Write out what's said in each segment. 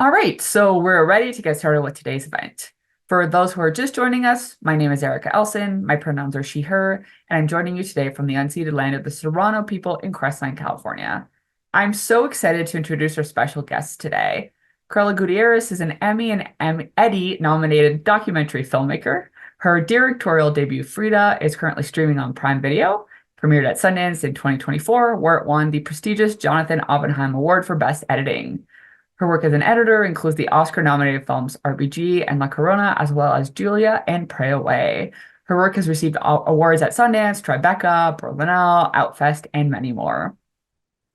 All right, so we're ready to get started with today's event. For those who are just joining us, my name is Erica Elson. My pronouns are she, her, and I'm joining you today from the unceded land of the Serrano people in Crestline, California. I'm so excited to introduce our special guests today. Carla Gutierrez is an Emmy and Eddie-nominated documentary filmmaker. Her directorial debut, Frida, is currently streaming on Prime Video, premiered at Sundance in 2024, where it won the prestigious Jonathan Oppenheim Award for Best Editing. Her work as an editor includes the Oscar-nominated films RBG and La Corona, as well as Julia and Pray Away. Her work has received awards at Sundance, Tribeca, Berlinale, Outfest, and many more.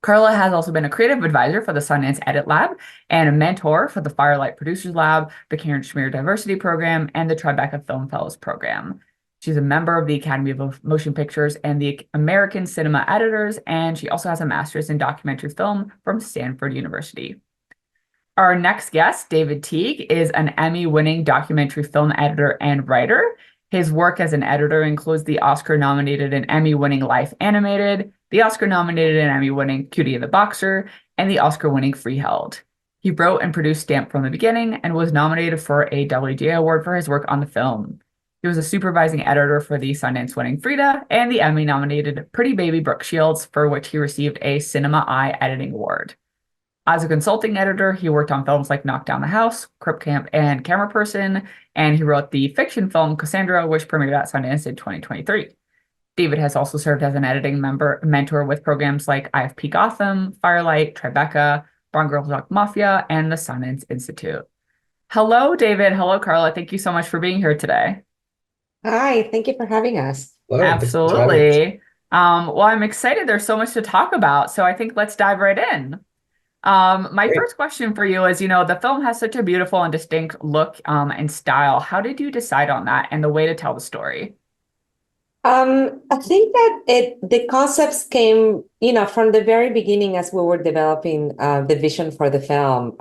Carla has also been a creative advisor for the Sundance Edit Lab and a mentor for the Firelight Producers Lab, the Karen Schmier Diversity Program, and the Tribeca Film Fellows Program. She's a member of the Academy of Motion Pictures and the American Cinema Editors, and she also has a master's in documentary film from Stanford University. Our next guest, David Teague, is an Emmy-winning documentary film editor and writer. His work as an editor includes the Oscar-nominated and Emmy-winning Life Animated, the Oscar-nominated and Emmy-winning Cutie and the Boxer, and the Oscar-winning Freeheld. He wrote and produced Stamp from the Beginning and was nominated for a WGA award for his work on the film. He was a supervising editor for the Sundance-winning Frida and the Emmy-nominated Pretty Baby Brooke Shields, for which he received a Cinema Eye Editing Award. As a consulting editor, he worked on films like Knock Down the House, Crip Camp, and Camera Person, and he wrote the fiction film Cassandra, which premiered at Sundance in 2023. David has also served as an editing mentor with programs like IFP Gotham, Firelight, Tribeca, Barn Girls Rock Mafia, and the Sundance Institute. Hello, David. Hello, Carla. Thank you so much for being here today. Hi, thank you for having us. Hello, thanks for having us. Absolutely. Well, I'm excited. There's so much to talk about, so I think let's dive right in. My Great. first question for you is, the film has such a beautiful and distinct look, and style. How did you decide on that and the way to tell the story? I think that the concepts came, from the very beginning as we were developing the vision for the film.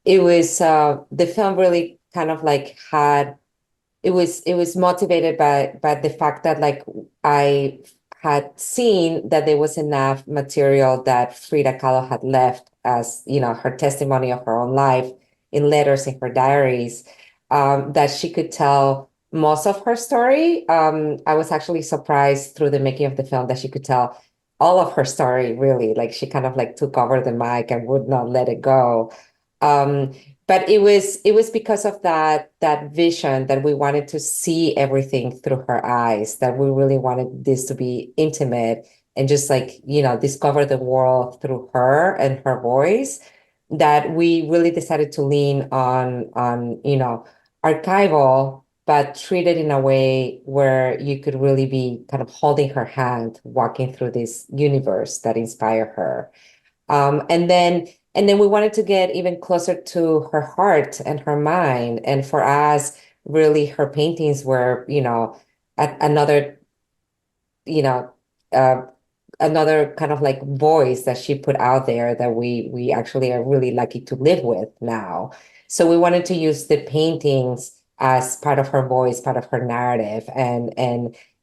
It was the film really kind of like it was motivated by the fact that like I had seen that there was enough material that Frida Kahlo had left as, her testimony of her own life in letters in her diaries, that she could tell most of her story. I was actually surprised through the making of the film that she could tell all of her story, really. Like she kind of like took over the mic and would not let it go. Um, but it was because of that vision that we wanted to see everything through her eyes, that we really wanted this to be intimate and just like, discover the world through her and her voice, that we really decided to lean on, archival, but treat it in a way where you could really be kind of holding her hand, walking through this universe that inspired her. And then we wanted to get even closer to her heart and her mind. And for us, really, her paintings were, another, you know, uh, another kind of like voice that she put out there that we actually are really lucky to live with now. So we wanted to use the paintings as part of her voice, part of her narrative, and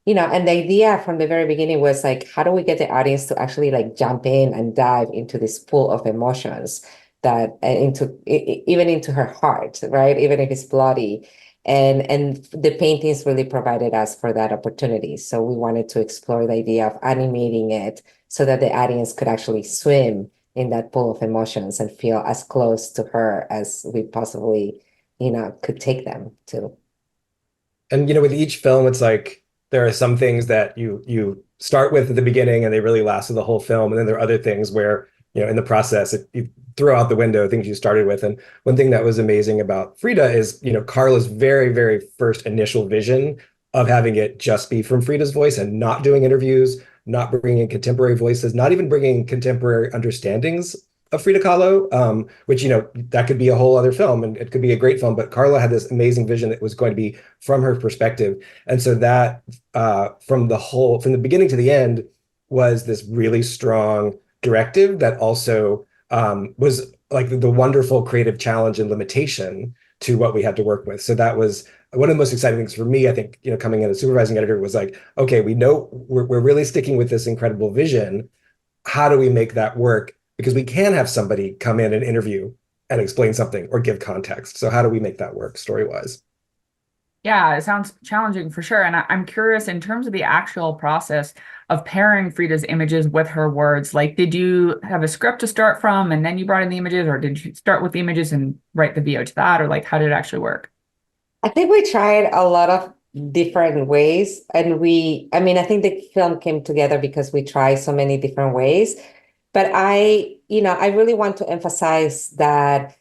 the idea from the very beginning was like, how do we get the audience to actually like jump in and dive into this pool of emotions that even into her heart, right? Even if it's bloody. And the paintings really provided us for that opportunity. So we wanted to explore the idea of animating it so that the audience could actually swim in that pool of emotions and feel as close to her as we possibly, could take them to. And with each film, it's like there are some things that you start with at the beginning and they really last through the whole film. And then there are other things where, in the process, you throw out the window things you started with. And one thing that was amazing about Frida is, Carla's very, very first initial vision of having it just be from Frida's voice and not doing interviews, not bringing in contemporary voices, not even bringing contemporary understandings of Frida Kahlo, which, that could be a whole other film and it could be a great film. But Carla had this amazing vision that was going to be from her perspective. And so that from the beginning to the end was this really strong directive that also was like the wonderful creative challenge and limitation to what we had to work with. So that was one of the most exciting things for me, I think, coming in as supervising editor was like, okay, we know we're really sticking with this incredible vision. How do we make that work? Because we can have somebody come in and interview and explain something or give context. So how do we make that work story-wise? Yeah, it sounds challenging for sure. And I'm curious in terms of the actual process of pairing Frida's images with her words. Like, did you have a script to start from and then you brought in the images, or did you start with the images and write the VO to that? Or like, how did it actually work? I think we tried a lot of different ways, and I mean, I think the film came together because we tried so many different ways. But I really want to emphasize that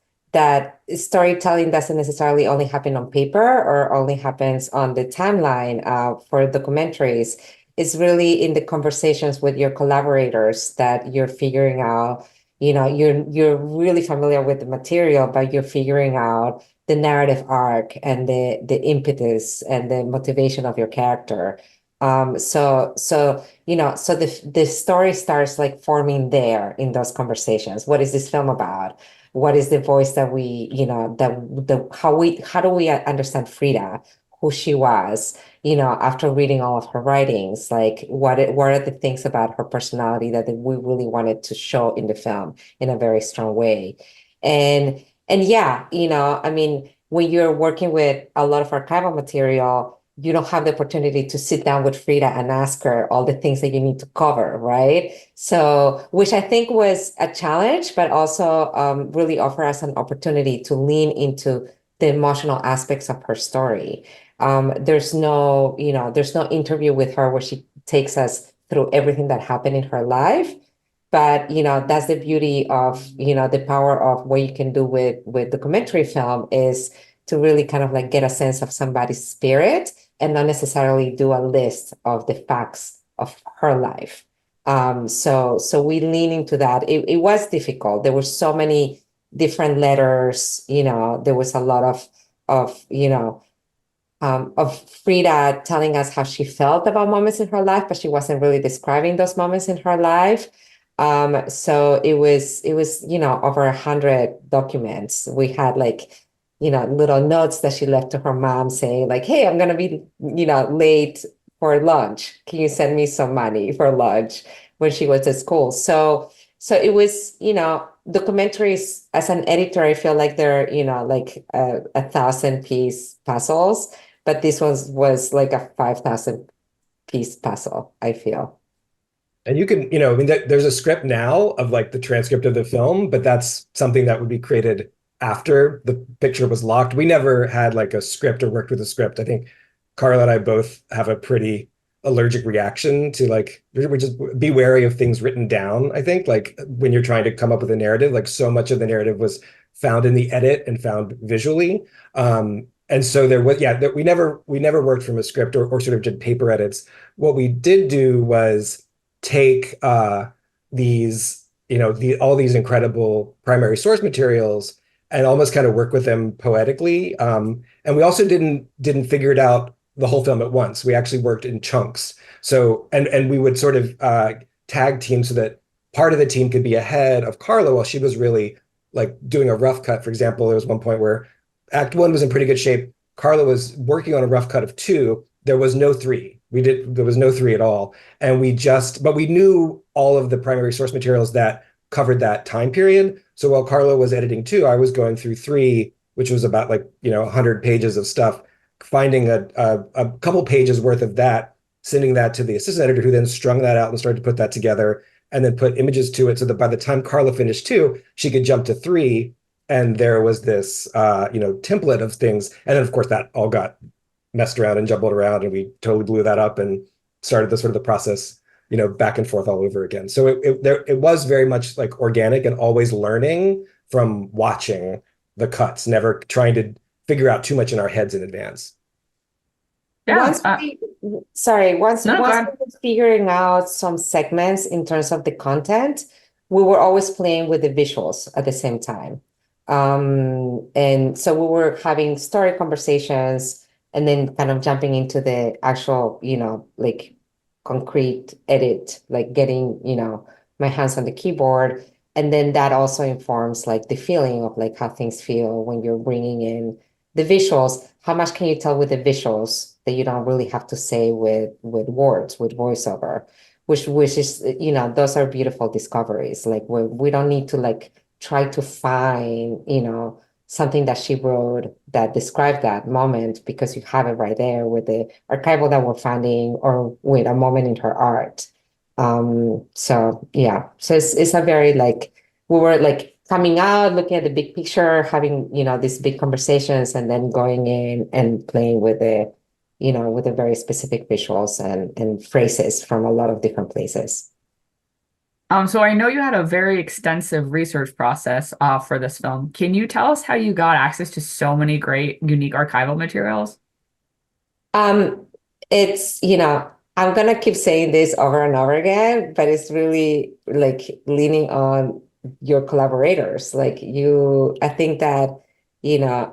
storytelling doesn't necessarily only happen on paper or only happens on the timeline for documentaries. It's really in the conversations with your collaborators that you're figuring out, you're really familiar with the material, but you're figuring out the narrative arc and the impetus and the motivation of your character. So the story starts like forming there in those conversations. What is this film about? What is the voice that we, how do we understand Frida, who she was, after reading all of her writings? Like what are the things about her personality that we really wanted to show in the film in a very strong way? And yeah, I mean, when you're working with a lot of archival material, you don't have the opportunity to sit down with Frida and ask her all the things that you need to cover, right? So, which I think was a challenge, but also really offer us an opportunity to lean into the emotional aspects of her story. There's no interview with her where she takes us through everything that happened in her life. But that's the beauty of the power of what you can do with documentary film is to really kind of like get a sense of somebody's spirit and not necessarily do a list of the facts of her life. So we lean into that. It was difficult. There were so many different letters. There was a lot of Frida telling us how she felt about moments in her life, but she wasn't really describing those moments in her life. So it was over 100 documents. We had like little notes that she left to her mom saying like, "Hey, I'm gonna be late for lunch. Can you send me some money for lunch?" When she was at school. So it was documentaries as an editor, I feel like they're like a 1,000-piece puzzles, but this was like a 5,000-piece puzzle, I feel. And you can, I mean, there's a script now of like the transcript of the film, but that's something that would be created after the picture was locked. We never had like a script or worked with a script. I think Carla and I both have a pretty allergic reaction to like, we just be wary of things written down. I think like when you're trying to come up with a narrative, like so much of the narrative was found in the edit and found visually. And so there was, yeah, we never worked from a script or sort of did paper edits. What we did do was take these, all these incredible primary source materials and almost kind of work with them poetically. And we also didn't figure it out the whole film at once. We actually worked in chunks. So and we would sort of tag team so that part of the team could be ahead of Carla while she was really like doing a rough cut. For example, there was one point where Act One was in pretty good shape. Carla was working on a rough cut of two. There was no three. There was no three at all. And but we knew all of the primary source materials that covered that time period. So while Carla was editing two, I was going through three, which was about like, 100 pages of stuff, finding a couple pages worth of that, sending that to the assistant editor who then strung that out and started to put that together and then put images to it so that by the time Carla finished two, she could jump to three. And there was this, template of things. And then, of course, that all got messed around and jumbled around, and we totally blew that up and started the sort of the process, back and forth all over again. So it was very much like organic and always learning from watching the cuts, never trying to figure out too much in our heads in advance. Yeah. Once No, go we ahead. were figuring out some segments in terms of the content, we were always playing with the visuals at the same time. And so we were having story conversations and then kind of jumping into the actual, like concrete edit, like getting, my hands on the keyboard. And then that also informs like the feeling of like how things feel when you're bringing in the visuals. How much can you tell with the visuals that you don't really have to say with words, with voiceover, which is, those are beautiful discoveries. Like we don't need to like try to find, something that she wrote that described that moment, because you have it right there with the archival that we're finding or with a moment in her art. So yeah, so it's a very like, we were like coming out, looking at the big picture, having, these big conversations, and then going in and playing with with the very specific visuals and phrases from a lot of different places. So I know you had a very extensive research process for this film. Can you tell us how you got access to so many great, unique archival materials? Um, it's, I'm gonna keep saying this over and over again, but it's really like leaning on your collaborators. Like I think that,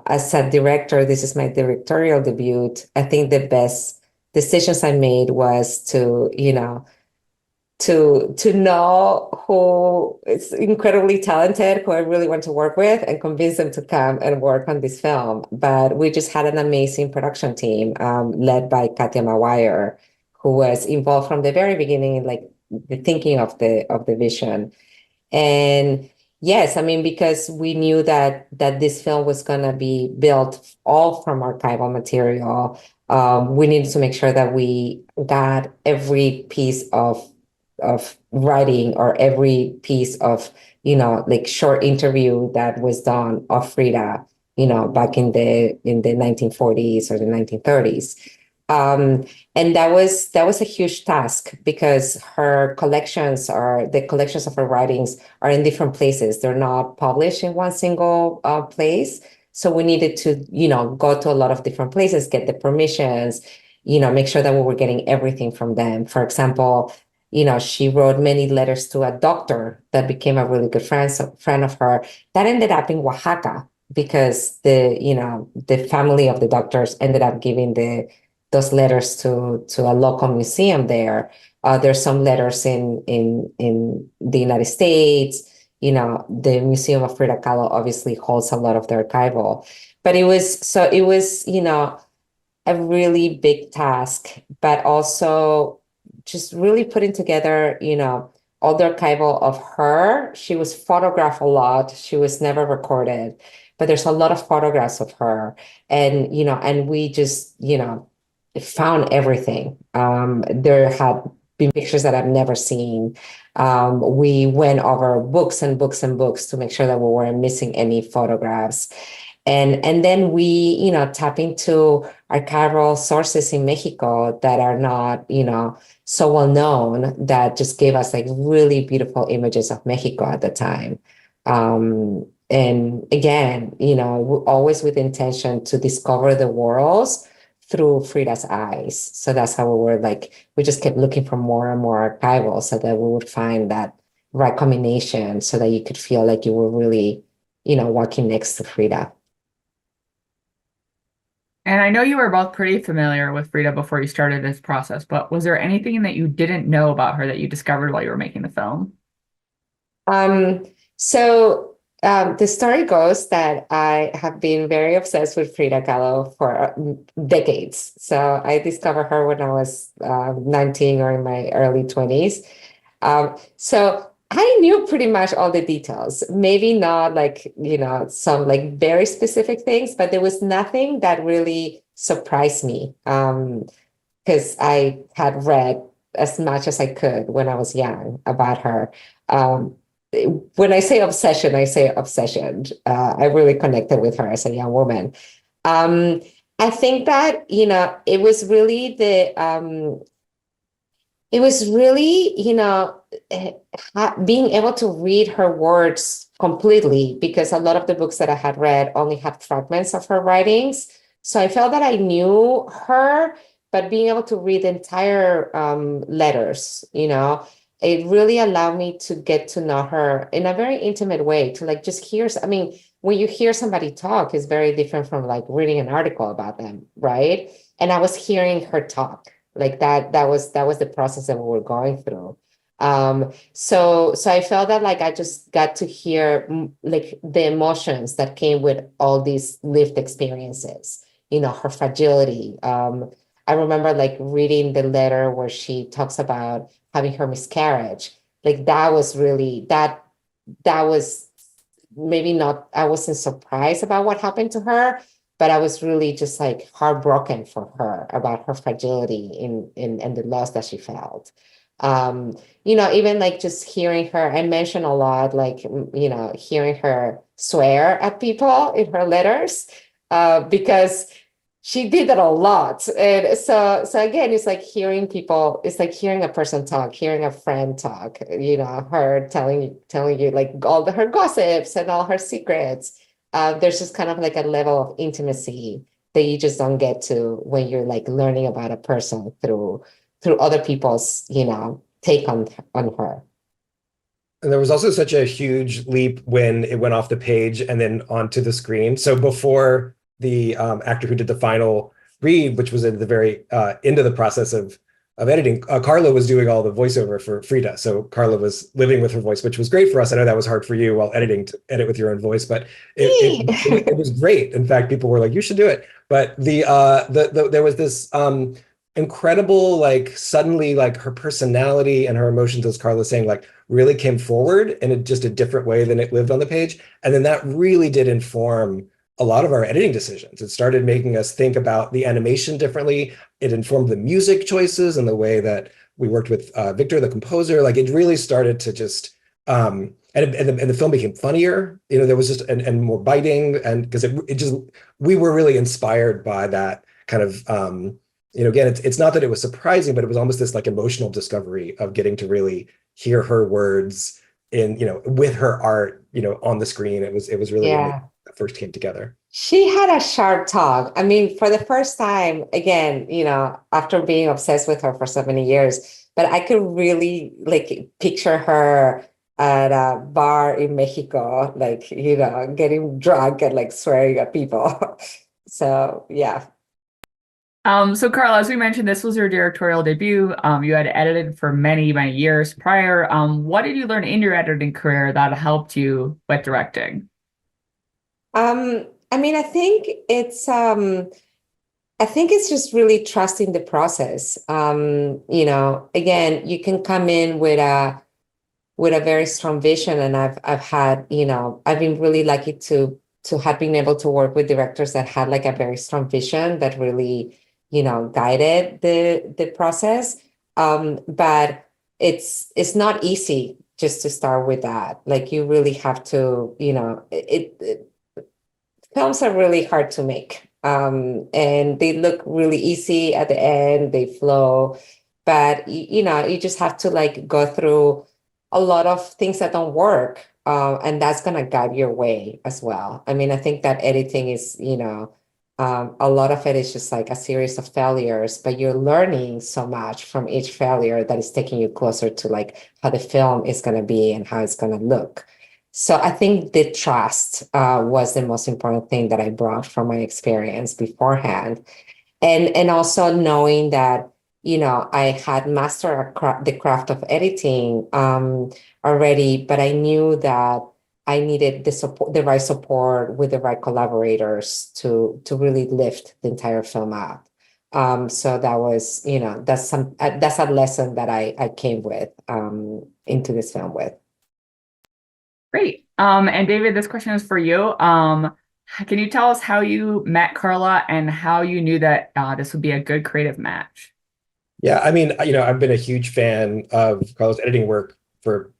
as a director, this is my directorial debut. I think the best decisions I made was to know who is incredibly talented, who I really want to work with, and convince them to come and work on this film. But we just had an amazing production team, led by Katia Mawire, who was involved from the very beginning in like the thinking of the vision. And yes, I mean, because we knew that this film was gonna be built all from archival material, we needed to make sure that we got every piece of writing or every piece of, like short interview that was done of Frida, back in the 1940s or the 1930s. Um, and that was a huge task, because the collections of her writings are in different places. They're not published in one single place. So we needed to, go to a lot of different places, get the permissions, make sure that we were getting everything from them. For example, she wrote many letters to a doctor that became a really good friend of her, that ended up in Oaxaca, because the family of the doctors ended up giving those letters to a local museum there. There's some letters in the United States. The Museum of Frida Kahlo obviously holds a lot of the archival. But it was a really big task, but also just really putting together, all the archival of her. She was photographed a lot. She was never recorded, but there's a lot of photographs of her. And we just, found everything. There had been pictures that I've never seen. We went over books and books and books to make sure that we weren't missing any photographs. And then we, tap into archival sources in Mexico that are not, so well known, that just gave us like really beautiful images of Mexico at the time. And again, always with intention to discover the worlds through Frida's eyes. So that's how we just kept looking for more and more archival, so that we would find that right combination, so that you could feel like you were really, walking next to Frida. And I know you were both pretty familiar with Frida before you started this process, but was there anything that you didn't know about her that you discovered while you were making the film? So the story goes that I have been very obsessed with Frida Kahlo for decades. So I discovered her when I was 19 or in my early 20s. So I knew pretty much all the details, maybe not like, some like very specific things, but there was nothing that really surprised me, because I had read as much as I could when I was young about her. Um, when I say obsession, I say obsession. I really connected with her as a young woman. Um, I think that, it was really, being able to read her words completely, because a lot of the books that I had read only had fragments of her writings. So I felt that I knew her, but being able to read the entire letters, it really allowed me to get to know her in a very intimate way, to like just hear. I mean, when you hear somebody talk, is very different from like reading an article about them, right? And I was hearing her talk like that was the process that we were going through. So I felt that like I just got to hear like the emotions that came with all these lived experiences, her fragility. I remember like reading the letter where she talks about having her miscarriage. Like that was really that was maybe not, I wasn't surprised about what happened to her, but I was really just like heartbroken for her about her fragility in the loss that she felt. Even like just hearing her, I mentioned a lot, like, hearing her swear at people in her letters, because she did that a lot. And so again, it's like hearing people, it's like hearing a person talk, hearing a friend talk, her telling you like all her gossips and all her secrets. There's just kind of like a level of intimacy that you just don't get to when you're like learning about a person through other people's, take on her. And there was also such a huge leap when it went off the page and then onto the screen. So before the actor who did the final read, which was at the very end of the process of editing, Carla was doing all the voiceover for Frida. So Carla was living with her voice, which was great for us. I know that was hard for you while editing to edit with your own voice, but it was great. In fact, people were like, "You should do it." But there was this incredible, like suddenly, like her personality and her emotions, as Carla was saying, like really came forward in just a different way than it lived on the page, and then that really did inform a lot of our editing decisions. It started making us think about the animation differently. It informed the music choices and the way that we worked with Victor, the composer. Like it really started to just, and the film became funnier. There was just, and more biting, and because we were really inspired by that kind of, again, it's not that it was surprising, but it was almost this like emotional discovery of getting to really hear her words with her art, on the screen. It was really amazing. That first came together. She had a sharp tongue. I mean, for the first time, again, after being obsessed with her for so many years, but I could really like picture her at a bar in Mexico, like, getting drunk and like swearing at people. So, yeah. So Carla, as we mentioned, this was your directorial debut. You had edited for many, many years prior. What did you learn in your editing career that helped you with directing? I mean, I think it's just really trusting the process. Again, you can come in with a very strong vision, and I've had, I've been really lucky to have been able to work with directors that had like a very strong vision that really, guided the process. But it's not easy just to start with that. Like you really have to, films are really hard to make. And they look really easy at the end, they flow, but you just have to like go through a lot of things that don't work. And that's gonna guide your way as well. I mean, I think that editing is, a lot of it is just like a series of failures, but you're learning so much from each failure that is taking you closer to like how the film is gonna be and how it's gonna look. So I think the trust was the most important thing that I brought from my experience beforehand. And also knowing that, I had mastered the craft of editing already, but I knew that I needed the right support with the right collaborators to really lift the entire film up. So that was, that's a lesson that I came with into this film with. Great. And David, this question is for you. Can you tell us how you met Carla and how you knew that this would be a good creative match? Yeah, I mean, I've been a huge fan of Carla's editing work for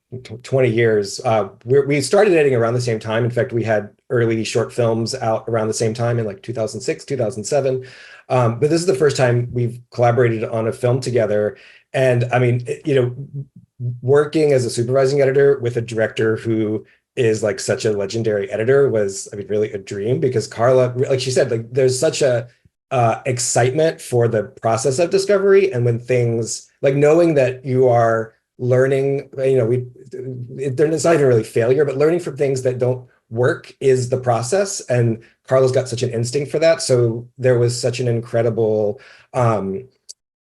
20 years. We started editing around the same time. In fact, we had early short films out around the same time in like 2006, 2007. But this is the first time we've collaborated on a film together. And I mean, working as a supervising editor with a director who is like such a legendary editor was, I mean, really a dream, because Carla, like she said, like there's such a excitement for the process of discovery. And when things like knowing that you are learning, it's not even really failure, but learning from things that don't work is the process. And Carla's got such an instinct for that. So there was such an incredible,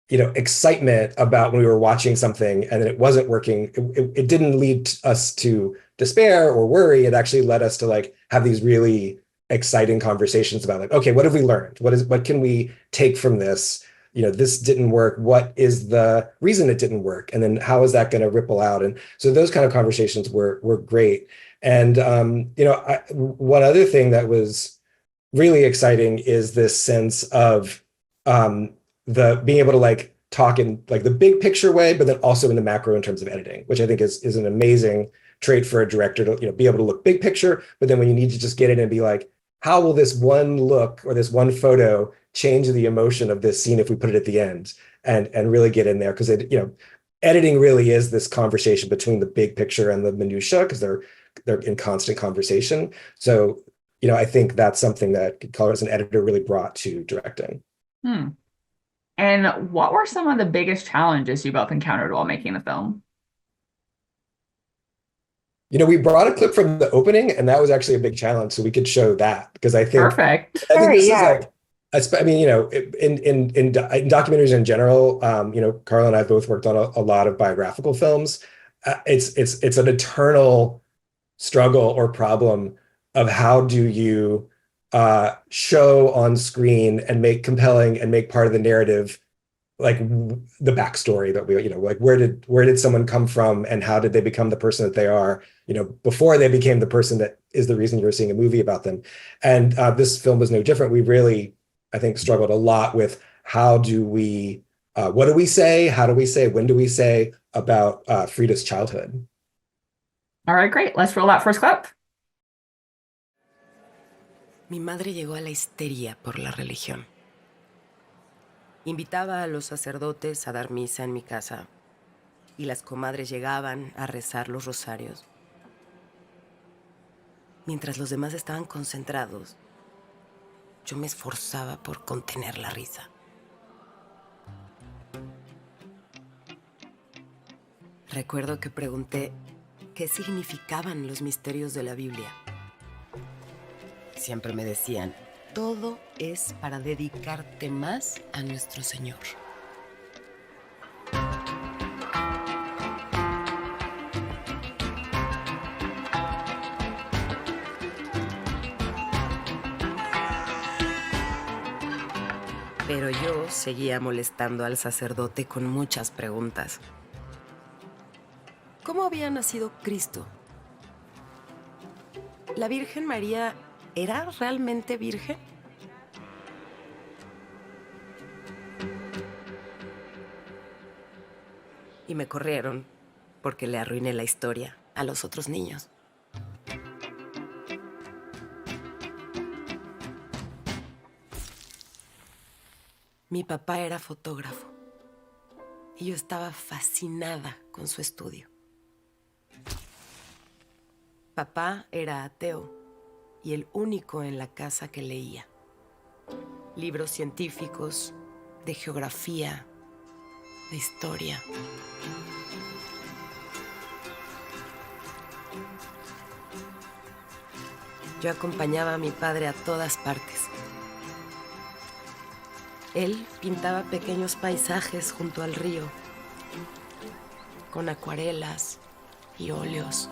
excitement about when we were watching something and then it wasn't working. It didn't lead us to despair or worry. It actually led us to like have these really exciting conversations about like, okay, what have we learned? What can we take from this? This didn't work. What is the reason it didn't work? And then how is that going to ripple out? And so those kind of conversations were great. And one other thing that was really exciting is this sense of the being able to like talk in like the big picture way, but then also in the macro in terms of editing, which I think is an amazing trait for a director to be able to look big picture, but then when you need to just get in and be like, how will this one look or this one photo change the emotion of this scene if we put it at the end, and really get in there, because editing really is this conversation between the big picture and the minutia, because they're in constant conversation. So I think that's something that Carla as an editor really brought to directing. And what were some of the biggest challenges you both encountered while making the film? We brought a clip from the opening, and that was actually a big challenge, so we could show that, because I think Perfect. this is like, I mean, in documentaries in general, Carla and I both worked on a lot of biographical films. It's an eternal struggle or problem of how do you show on screen and make compelling and make part of the narrative like the backstory that we like where did someone come from and how did they become the person that they are before they became the person that is the reason you're seeing a movie about them. And this film was no different. We really, I think, struggled a lot with how do we what do we say, how do we say, when do we say about Frida's childhood. All right, great. Let's roll that first clip. Mi madre llegó a la histeria por la religión. Invitaba a los sacerdotes a dar misa en mi casa y las comadres llegaban a rezar los rosarios. Mientras los demás estaban concentrados, yo me esforzaba por contener la risa. Recuerdo que pregunté qué significaban los misterios de la Biblia. Siempre me decían, todo es para dedicarte más a nuestro Señor. Pero yo seguía molestando al sacerdote con muchas preguntas. ¿Cómo había nacido Cristo? ¿La Virgen María era realmente virgen? Y me corrieron porque le arruiné la historia a los otros niños. Mi papá era fotógrafo y yo estaba fascinada con su estudio. Papá era ateo y el único en la casa que leía. Libros científicos, de geografía, de historia. Yo acompañaba a mi padre a todas partes. Él pintaba pequeños paisajes junto al río, con acuarelas y óleos.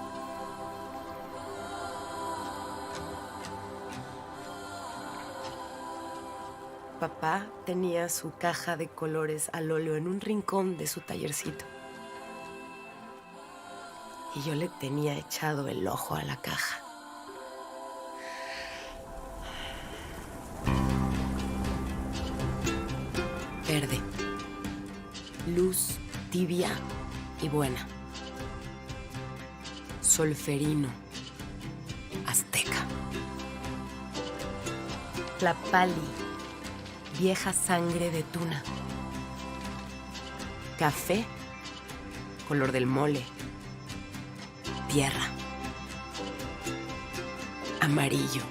Papá tenía su caja de colores al óleo en un rincón de su tallercito. Y yo le tenía echado el ojo a la caja. Verde. Luz tibia y buena. Solferino. Azteca. Tlapali. Vieja sangre de tuna. Café. Color del mole. Tierra. Amarillo.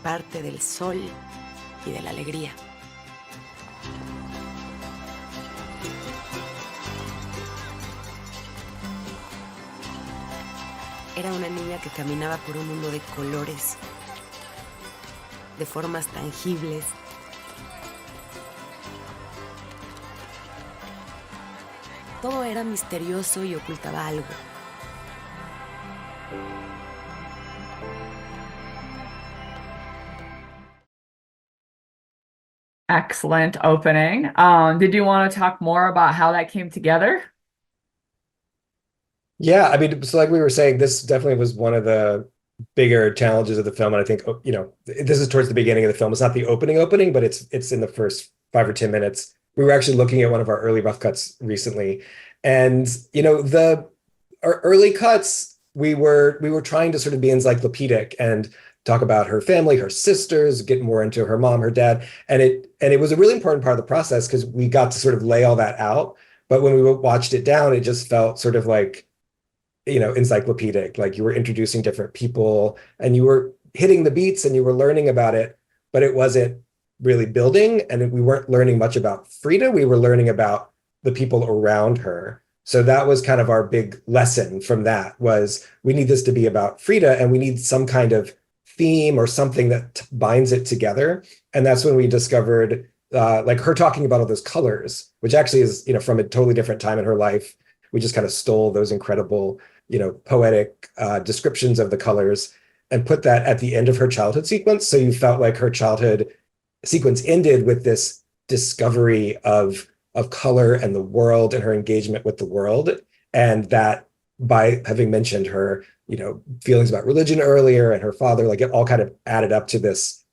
Parte del sol y de la alegría. Era una niña que caminaba por un mundo de colores, de formas tangibles. Todo era misterioso y ocultaba algo. Excellent opening. Did you want to talk more about how that came together? Yeah, I mean, so like we were saying, this definitely was one of the bigger challenges of the film. And I think, you know, this is towards the beginning of the film. It's not the opening, but it's in the first 5 or 10 minutes. We were actually looking at one of our early rough cuts recently. And, you know, our early cuts, we were trying to sort of be encyclopedic and talk about her family, her sisters, get more into her mom, her dad. And it was a really important part of the process because we got to sort of lay all that out. But when we watched it down, it just felt sort of like, you know, encyclopedic, like you were introducing different people and you were hitting the beats and you were learning about it, but it wasn't really building. And we weren't learning much about Frida. We were learning about the people around her. So that was kind of our big lesson from that, was we need this to be about Frida and we need some kind of theme or something that binds it together. And that's when we discovered like her talking about all those colors, which actually is, you know, from a totally different time in her life. We just kind of stole those incredible, you know, poetic descriptions of the colors and put that at the end of her childhood sequence. So you felt like her childhood sequence ended with this discovery of color and the world and her engagement with the world. And that, by having mentioned her, you know, feelings about religion earlier and her father, like it all kind of added up to this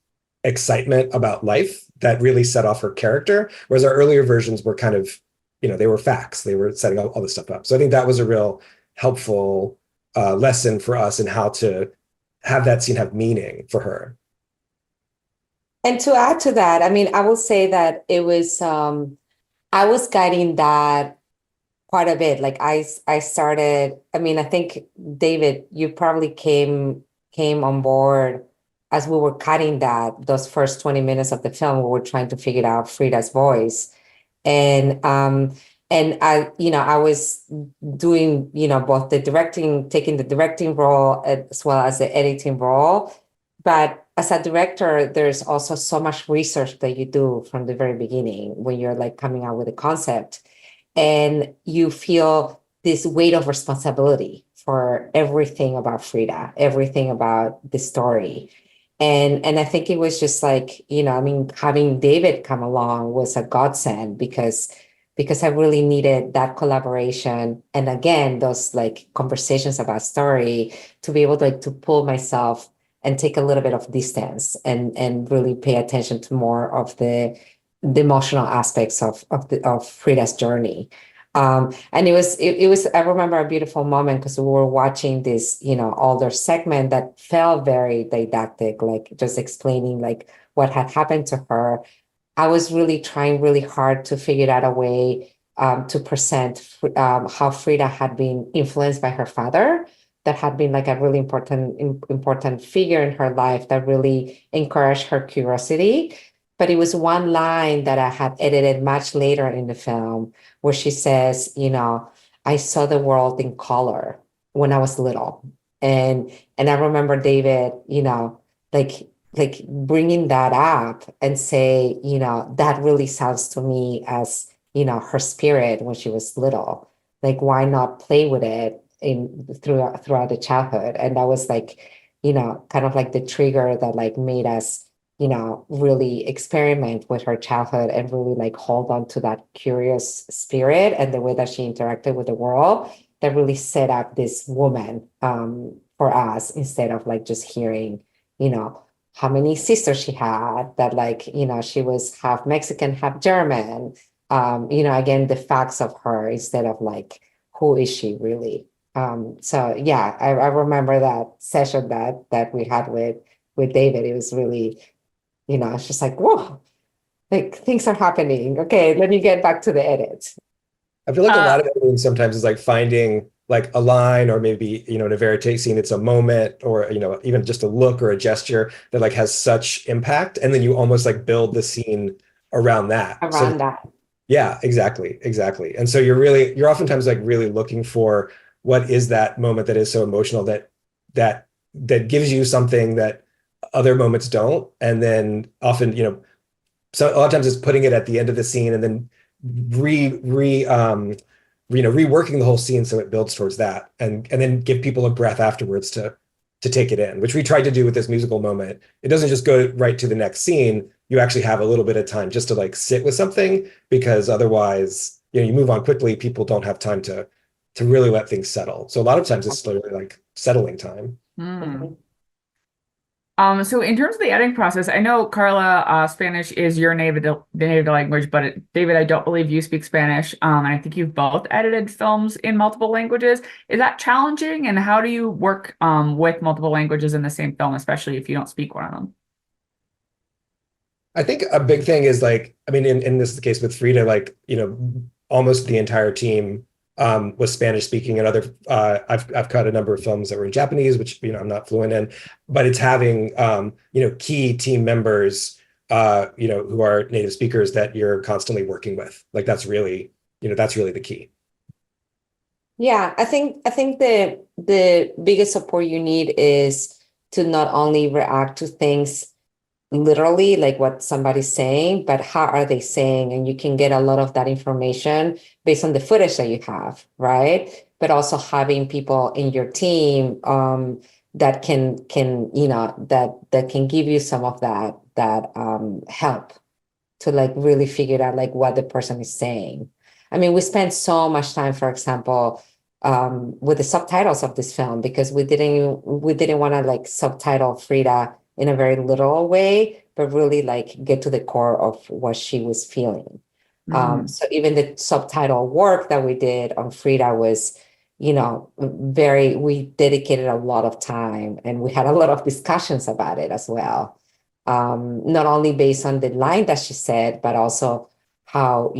excitement about life that really set off her character. Whereas our earlier versions were kind of, you know, they were facts. They were setting all this stuff up. So I think that was a real helpful lesson for us in how to have that scene have meaning for her. And to add to that, I mean, I will say that it was I was guiding that quite a bit. Like I started, I mean, I think David, you probably came on board as we were cutting those first 20 minutes of the film. We were trying to figure out Frida's voice. And I, you know, I was doing, you know, both taking the directing role as well as the editing role. But as a director, there's also so much research that you do from the very beginning when you're like coming out with a concept, and you feel this weight of responsibility for everything about Frida, everything about the story. And I think it was just like, you know, I mean, having David come along was a godsend because I really needed that collaboration. And again, those like conversations about story to be able to like to pull myself and take a little bit of distance and really pay attention to more of the emotional aspects of Frida's journey. And it was, I remember a beautiful moment because we were watching this, you know, older segment that felt very didactic, like just explaining like what had happened to her. I was really trying really hard to figure out a way to present how Frida had been influenced by her father, that had been like a really important figure in her life that really encouraged her curiosity. But it was one line that I had edited much later in the film where she says, you know, I saw the world in color when I was little. And I remember David, you know, like bringing that up and say, you know, that really sounds to me as, you know, her spirit when she was little. Like, why not play with it throughout the childhood? And that was like, you know, kind of like the trigger that like made us, you know, really experiment with her childhood and really like hold on to that curious spirit and the way that she interacted with the world that really set up this woman for us, instead of like just hearing, you know, how many sisters she had, that like, you know, she was half Mexican, half German, you know, again, the facts of her instead of like, who is she really? So yeah, I remember that session that we had with David. It was really, you know, it's just like, whoa, like things are happening. Okay, let me get back to the edit. I feel like a lot of editing sometimes is like finding like a line, or maybe, you know, in a verite scene, it's a moment, or, you know, even just a look or a gesture that like has such impact. And then you almost like build the scene around that. Around that. Yeah, exactly. And so you're oftentimes like really looking for what is that moment that is so emotional that gives you something that other moments don't. And then often, you know, so a lot of times it's putting it at the end of the scene and then reworking the whole scene so it builds towards that, and then give people a breath afterwards to take it in, which we tried to do with this musical moment. It doesn't just go right to the next scene. You actually have a little bit of time just to like sit with something, because otherwise, you know, you move on quickly. People don't have time to to really let things settle. So a lot of times it's literally like settling time. Hmm. So in terms of the editing process, I know Carla, Spanish is your native language, but David, I don't believe you speak Spanish. And I think you've both edited films in multiple languages. Is that challenging? And how do you work with multiple languages in the same film, especially if you don't speak one of them? I think a big thing is like, I mean, in this case with Frida, like, almost the entire team was Spanish speaking, and I've cut a number of films that were in Japanese, which, I'm not fluent in, but it's having, key team members, who are native speakers that you're constantly working with. Like that's really the key. Yeah, I think the biggest support you need is to not only react to things literally like what somebody's saying, but how are they saying? And you can get a lot of that information based on the footage that you have, right? But also having people in your team that can that can give you some of that help to like really figure out like what the person is saying. I mean, we spent so much time, for example, with the subtitles of this film because we didn't want to like subtitle Frida in a very literal way, but really like get to the core of what she was feeling. So even the subtitle work that we did on Frida was, we dedicated a lot of time and we had a lot of discussions about it as well. Not only based on the line that she said, but also how,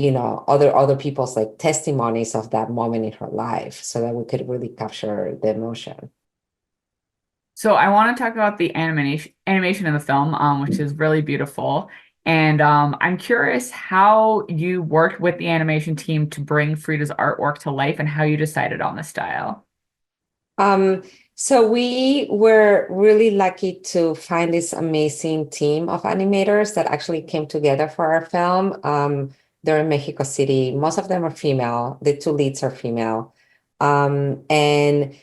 other people's like testimonies of that moment in her life so that we could really capture the emotion. So I want to talk about the animation in the film, which is really beautiful. And I'm curious how you worked with the animation team to bring Frida's artwork to life and how you decided on the style. So we were really lucky to find this amazing team of animators that actually came together for our film. They're in Mexico City. Most of them are female. The two leads are female. And,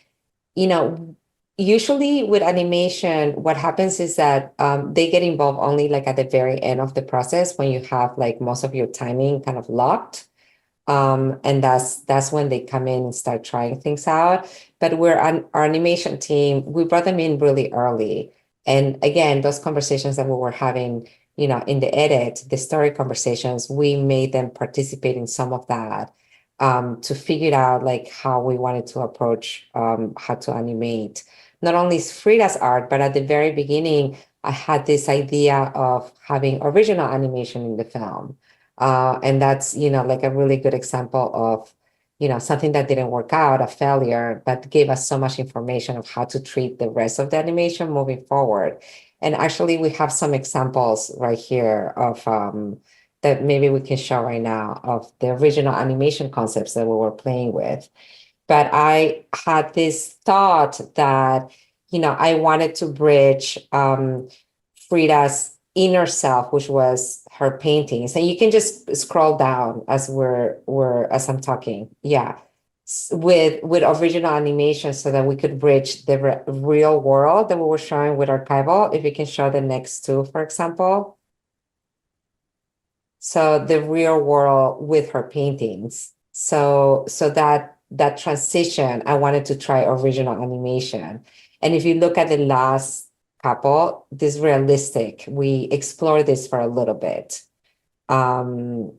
usually with animation, what happens is that they get involved only like at the very end of the process when you have like most of your timing kind of locked. And that's when they come in and start trying things out. But our animation team, we brought them in really early. And again, those conversations that we were having, in the edit, the story conversations, we made them participate in some of that to figure out like how we wanted to approach how to animate. Not only Frida's art, but at the very beginning, I had this idea of having original animation in the film. And that's, like a really good example of, something that didn't work out, a failure, but gave us so much information of how to treat the rest of the animation moving forward. And actually, we have some examples right here of that maybe we can show right now of the original animation concepts that we were playing with. But I had this thought that, I wanted to bridge Frida's inner self, which was her paintings. And you can just scroll down as as I'm talking. Yeah. With original animation so that we could bridge the real world that we were showing with archival. If you can show the next two, for example. So the real world with her paintings. So that transition, I wanted to try original animation. And if you look at the last couple, this realistic, we explore this for a little bit. The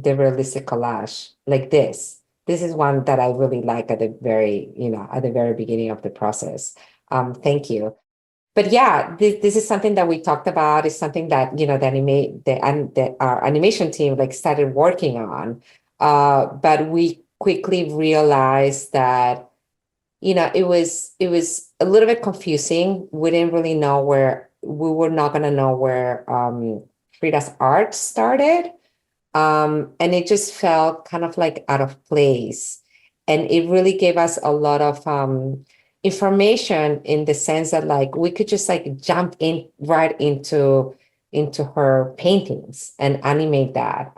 realistic collage, like this. This is one that I really like at the very beginning of the process. Thank you. But yeah, this is something that we talked about. It's something that, our animation team like started working on. But we quickly realized that, it was a little bit confusing. We didn't really know we were not going to know where Frida's art started. And it just felt kind of like out of place. And it really gave us a lot of information in the sense that like we could just like jump in right into her paintings and animate that.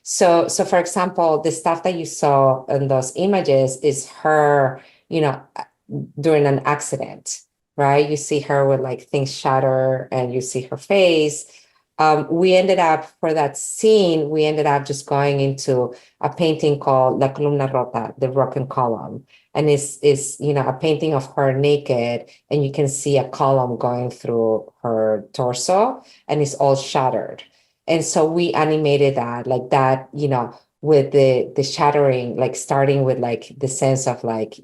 So for example, the stuff that you saw in those images is her, during an accident, right? You see her with like things shatter and you see her face. we ended up, for that scene, we ended up just going into a painting called La Columna Rota, the broken column. And it's a painting of her naked, and you can see a column going through her torso, and it's all shattered. And so we animated that like that, with the shattering, like starting with like the sense of like,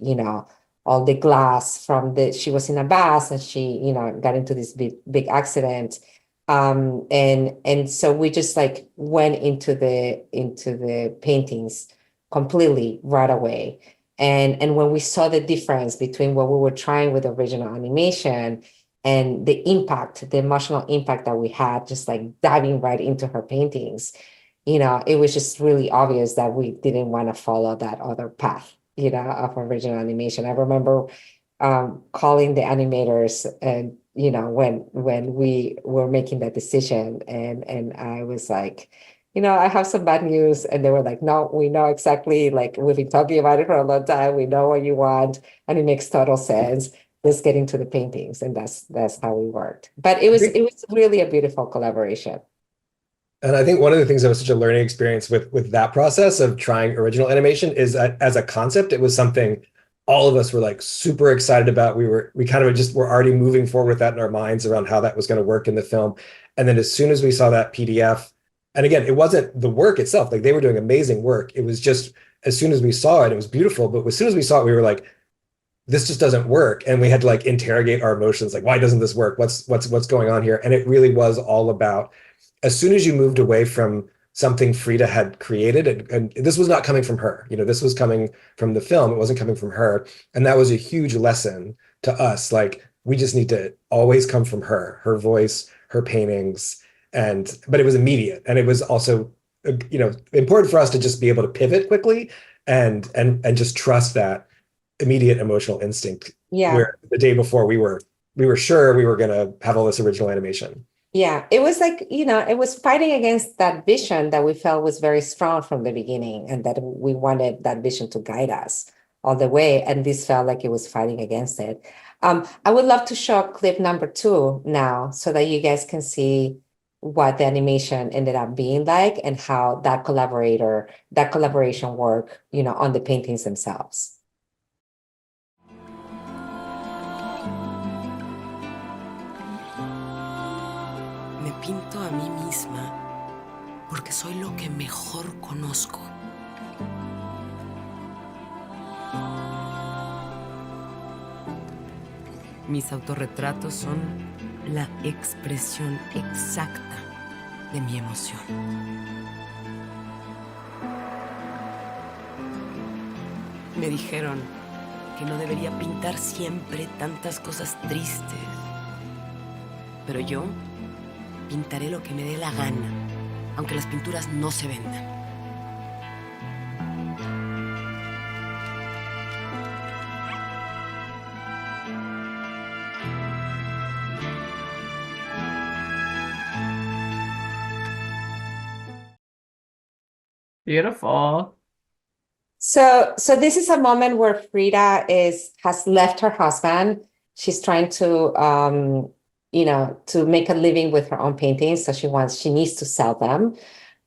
all the glass from she was in a bath and she, got into this big accident. And so we just like went into the paintings completely right away. And when we saw the difference between what we were trying with original animation and the impact, the emotional impact that we had, just like diving right into her paintings, it was just really obvious that we didn't want to follow that other path, of original animation. I remember calling the animators and, when we were making that decision, and I was like, I have some bad news. And they were like, no, we know exactly, like we've been talking about it for a long time. We know what you want, and it makes total sense. Let's get into the paintings. And that's how we worked. But it was really a beautiful collaboration. And I think one of the things that was such a learning experience with that process of trying original animation is that as a concept, it was something all of us were like super excited about. We kind of just were already moving forward with that in our minds around how that was going to work in the film. And then as soon as we saw that PDF, and again, it wasn't the work itself, like they were doing amazing work. It was just, as soon as we saw it, it was beautiful. But as soon as we saw it, we were like, this just doesn't work. And we had to like interrogate our emotions. Like, why doesn't this work? What's going on here? And it really was all about, as soon as you moved away from something Frida had created, and this was not coming from her, this was coming from the film. It wasn't coming from her. And that was a huge lesson to us. Like, we just need to always come from her voice, her paintings. But it was immediate. And it was also, important for us to just be able to pivot quickly and just trust that immediate emotional instinct. Yeah. Where the day before we were sure we were going to have all this original animation. Yeah, it was like, it was fighting against that vision that we felt was very strong from the beginning, and that we wanted that vision to guide us all the way. And this felt like it was fighting against it. I would love to show clip number 2 now so that you guys can see what the animation ended up being like and how that collaboration worked, on the paintings themselves. Me pinto a mí misma porque soy lo que mejor conozco. Mis autorretratos son la expresión exacta de mi emoción. Me dijeron que no debería pintar siempre tantas cosas tristes, pero yo pintaré lo que me dé la gana, aunque las pinturas no se vendan. Beautiful. So this is a moment where Frida has left her husband. She's trying to to make a living with her own paintings. So she needs to sell them.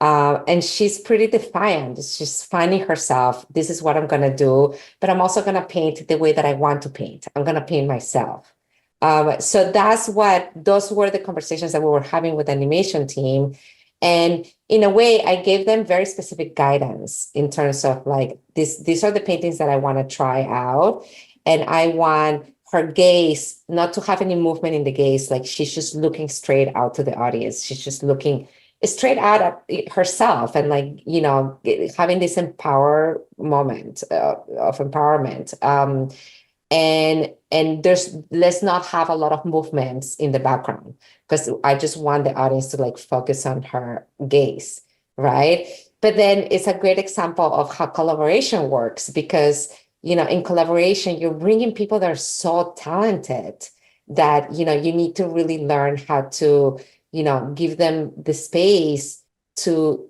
And she's pretty defiant. She's finding herself, this is what I'm going to do, but I'm also going to paint the way that I want to paint. I'm going to paint myself. So those were the conversations that we were having with the animation team. And in a way, I gave them very specific guidance in terms of like, these are the paintings that I want to try out. And I want her gaze not to have any movement in the gaze. Like, she's just looking straight out to the audience. She's just looking straight out at herself and like, having this moment of empowerment. And let's not have a lot of movements in the background, because I just want the audience to like focus on her gaze, right? But then it's a great example of how collaboration works, because, in collaboration, you're bringing people that are so talented that, you need to really learn how to, give them the space to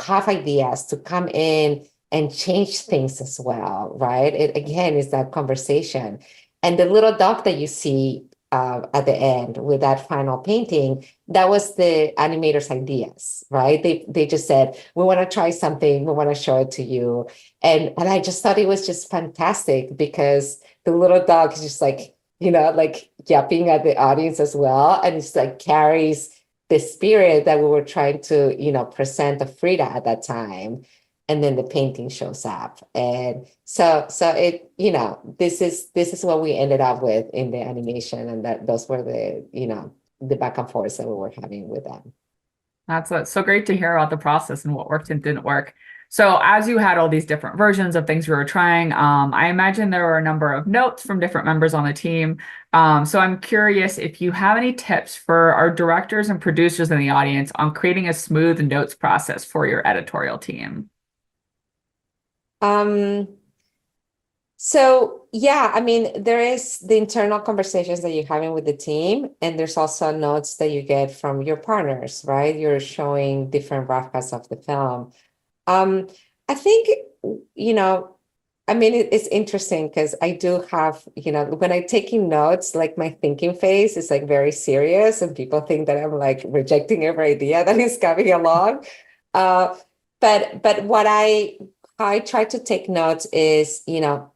have ideas, to come in and change things as well, right? It again is that conversation. And the little dog that you see at the end with that final painting, that was the animators' ideas, right? They just said, we want to try something, we want to show it to you. And I just thought it was just fantastic because the little dog is just like, like yapping at the audience as well. And it's like carries the spirit that we were trying to, present of Frida at that time. And then the painting shows up. And so it, this is what we ended up with in the animation. And those were the, the back and forth that we were having with them. That's so great to hear about the process and what worked and didn't work. So as you had all these different versions of things you were trying, I imagine there were a number of notes from different members on the team. So I'm curious if you have any tips for our directors and producers in the audience on creating a smooth notes process for your editorial team. So yeah, I mean, there is the internal conversations that you're having with the team, and there's also notes that you get from your partners, right? You're showing different rough cuts of the film. I think, I mean, it's interesting because I do have, when I'm taking notes, like my thinking phase is like very serious, and people think that I'm like rejecting every idea that is coming along. But what I try to take notes is,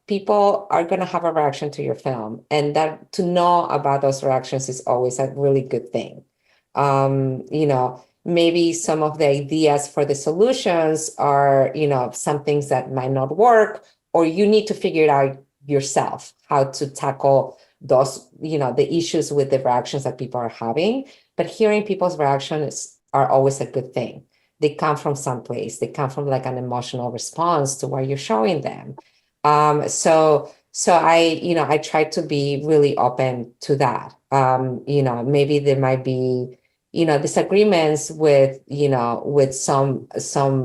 people are going to have a reaction to your film, and that to know about those reactions is always a really good thing. Maybe some of the ideas for the solutions are, some things that might not work, or you need to figure it out yourself, how to tackle those, the issues with the reactions that people are having. But hearing people's reactions are always a good thing. They come from someplace. They come from like an emotional response to what you're showing them. So I try to be really open to that. Maybe there might be, disagreements with some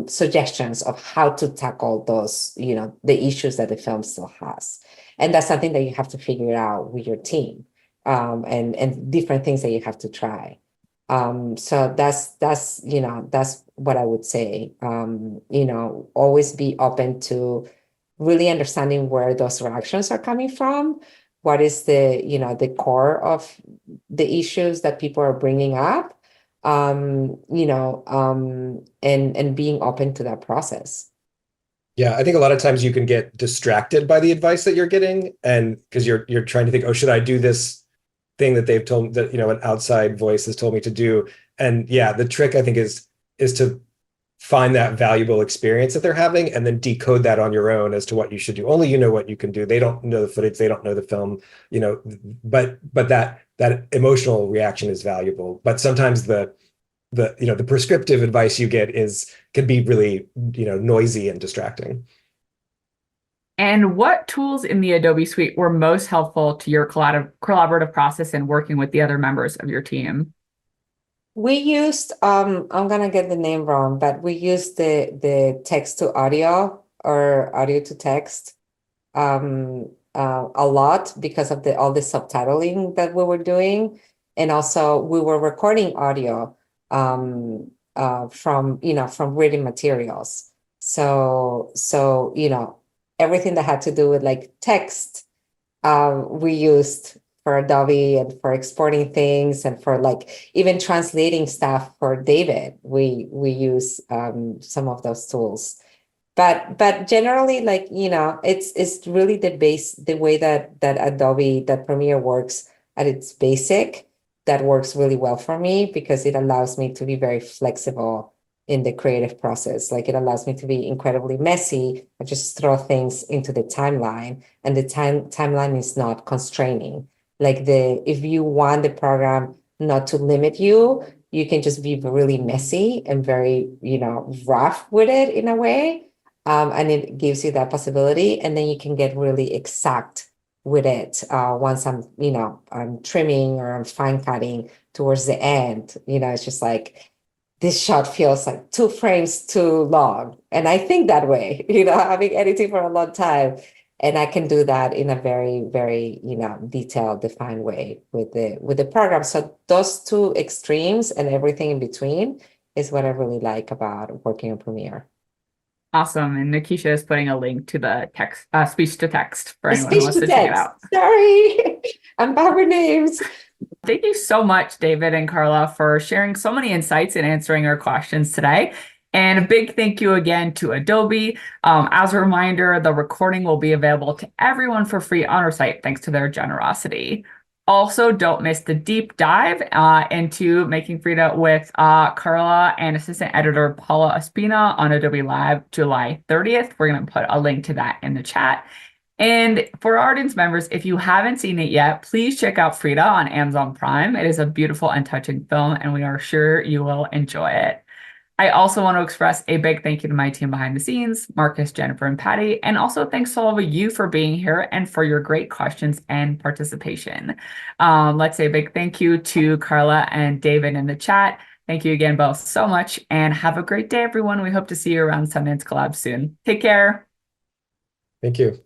suggestions of how to tackle those, the issues that the film still has. And that's something that you have to figure out with your team, and different things that you have to try. So that's what I would say. Always be open to really understanding where those reactions are coming from. What is the core of the issues that people are bringing up, and being open to that process. Yeah, I think a lot of times you can get distracted by the advice that you're getting, and because you're trying to think, oh, should I do this thing that they've told that an outside voice has told me to do? And yeah, the trick I think is to find that valuable experience that they're having and then decode that on your own as to what you should do. Only you know what you can do. They don't know the footage, they don't know the film, but that emotional reaction is valuable. But sometimes the prescriptive advice you get can be really noisy and distracting. And what tools in the Adobe suite were most helpful to your collaborative process in working with the other members of your team? We used, I'm gonna get the name wrong, but we used the text to audio or audio to text a lot because of all the subtitling that we were doing. And also we were recording audio from reading materials. So everything that had to do with like text, we used for Adobe and for exporting things and for like even translating stuff for David. We use some of those tools. But generally, like, it's really the way that Adobe, that Premiere works at its basic, that works really well for me because it allows me to be very flexible in the creative process. Like it allows me to be incredibly messy. I just throw things into the timeline, and the timeline is not constraining. Like if you want the program not to limit you, you can just be really messy and very, rough with it in a way. And it gives you that possibility. And then you can get really exact with it. Once I'm trimming or I'm fine cutting towards the end, it's just like, this shot feels like 2 frames too long. And I think that way, I've been editing for a long time. And I can do that in a very, very, detailed, defined way with the program. So those two extremes and everything in between is what I really like about working on Premiere. Awesome. And Nikisha is putting a link to the text, speech to text for anyone who Speech wants to to check it text. out. Sorry, I'm bad with names. Thank you so much, David and Carla, for sharing so many insights and answering our questions today. And a big thank you again to Adobe. As a reminder, the recording will be available to everyone for free on our site, thanks to their generosity. Also, don't miss the deep dive into Making Frida with Carla and assistant editor Paula Espina on Adobe Live July 30th. We're going to put a link to that in the chat. And for our audience members, if you haven't seen it yet, please check out Frida on Amazon Prime. It is a beautiful and touching film, and we are sure you will enjoy it. I also want to express a big thank you to my team behind the scenes, Marcus, Jennifer, and Patty, and also thanks to all of you for being here and for your great questions and participation. Let's say a big thank you to Carla and David in the chat. Thank you again both so much, and have a great day, everyone. We hope to see you around Sundance Collab soon. Take care. Thank you.